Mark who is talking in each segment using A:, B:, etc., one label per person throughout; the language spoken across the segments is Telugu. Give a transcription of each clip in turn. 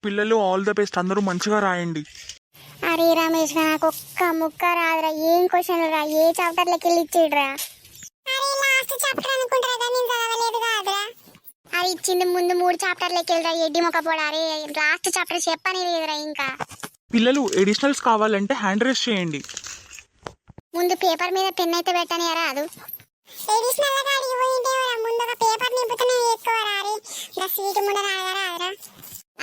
A: పిల్లలు ఆల్ ద బెస్ట్, అందరూ మంచిగా రాయండి.
B: అరే రమేష్ నాకు ఒక్క ముక్క రాదురా. ఏం క్వశ్చన్ రా? ఏ చాప్టర్ లెక్క ఇచ్చిండ్రా? అది ఇచ్చింది ముందు 3 చాప్టర్ లెక్కరా. ఎడ్డి మొక్క పోడా. అరే లాస్ట్ చాప్టర్ చెప్పని లేదురా. ఇంకా
A: పిల్లలు ఎడిషనల్స్ కావాలంటే హ్యాండ్ రేస్ చేయండి.
B: ముందు పేపర్ మీద పెన్ అయితే పెట్టనియరా. అది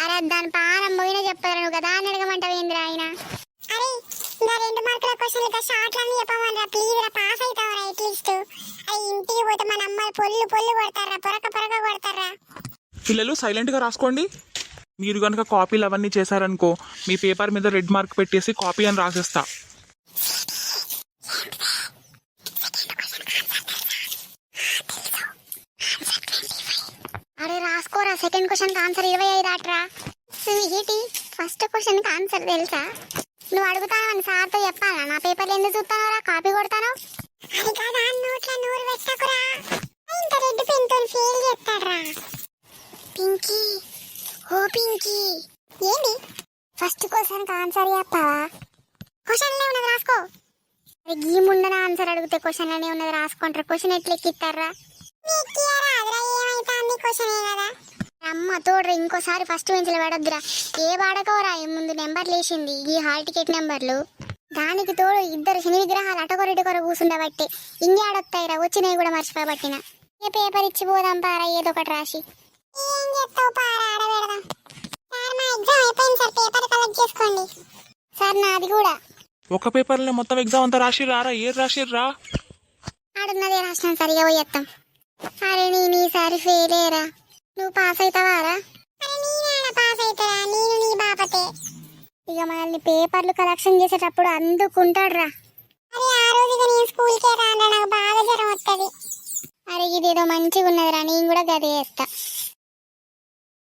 B: అరే దాని పానం పోయినా చెప్తారా నువ్వు కదా అని అడగమంటావు ఏందిరా ఆయన? అరే ఇంకా 2 మార్కుల క్వశ్చన్లు షార్ట్లన్నీ చెప్పమనరా ప్లీజ్ రా. పాస్ అవుతావరా అట్లీస్ట్. అవి ఇంటికి పోతే మన అమ్మాయి పొల్లు కొడతారా, పొరక కొడతారా.
A: పిల్లలు సైలెంట్ గా రాసుకోండి. మీరు కనుక కాపీలు అవన్నీ చేశారనుకో మీ పేపర్ మీద రెడ్ మార్క్ పెట్టేసి కాపీ అని రాసేస్తా.
B: అరే రాసుకోరా. సెకండ్ క్వశ్చన్ ఆన్సర్ 25 ఆట్రా. ఏంటి ఫస్ట్ క్వశ్చన్ ఆన్సర్ తెలుసా? నువ్వు అడుగుతావని సార్తో చెప్పాలా? నా పేపర్లు ఎందుకు చూస్తానరా? కాపీ కొడతాను. అది కాదా నోట్ల నోరు పెట్టకురా. ఇంత రెడ్ పెన్ తో ఫెయిల్ చేస్తాడ్రా. పింకీ ఓ పింకీ ఏంది ఫస్ట్ క్వశ్చన్ ఆన్సర్ చెప్పావా? క్వశ్చన్లే ఉన్నది రాసుకో. గీ ముందన ఆన్సర్ అడిగితే క్వశ్చన్ అనే ఉన్నది రాసుకుంటారా. క్వశ్చన్ ఎట్లా ఎక్కిస్తారా? అమ్మ తోడ్రా ఇంకోసారి ఫస్ట్ బెంచ్లో పడొద్దురా. ఏ వాడకోరా ముందు నెంబర్లు వేసింది ఈ హాల్ టికెట్ నెంబర్లు. దానికి తోడు 2 శని విగ్రహాలు అటకొరటికొర కూసుండబట్టే ఇంకే ఆడొస్తాయిరా. వచ్చినవి కూడా మర్చిపోబట్టిన. ఏ పేపర్ ఇచ్చి పోదాం పారా ఏదో ఒకటి రాసి. ఏం చెప్తావు పారా ఆడబెడదాం. సార్ మా ఎగ్జామ్ అయిపోయింది సార్, పేపర్ కలెక్ట్ చేసుకోండి. సార్ నాది కూడా.
A: ఒక పేపర్లో మొత్తం ఎగ్జామ్ అంతా రాసిర్రా? ఏం రాసిర్రా?
B: ఆడున్నదే రాసిన సరిగా పోయేస్తాం. అరే నీసారి ఫెయిల్ అయ్యరా. నువ్వు పాస్ అవుతావారా? ఇక మనల్ని పేపర్లు కలెక్షన్ చేసేటప్పుడు అందుకుంటాడ్రా. అరే ఇదేదో మంచిగా ఉన్నదిరా. నేను కూడా గదే చేస్తా.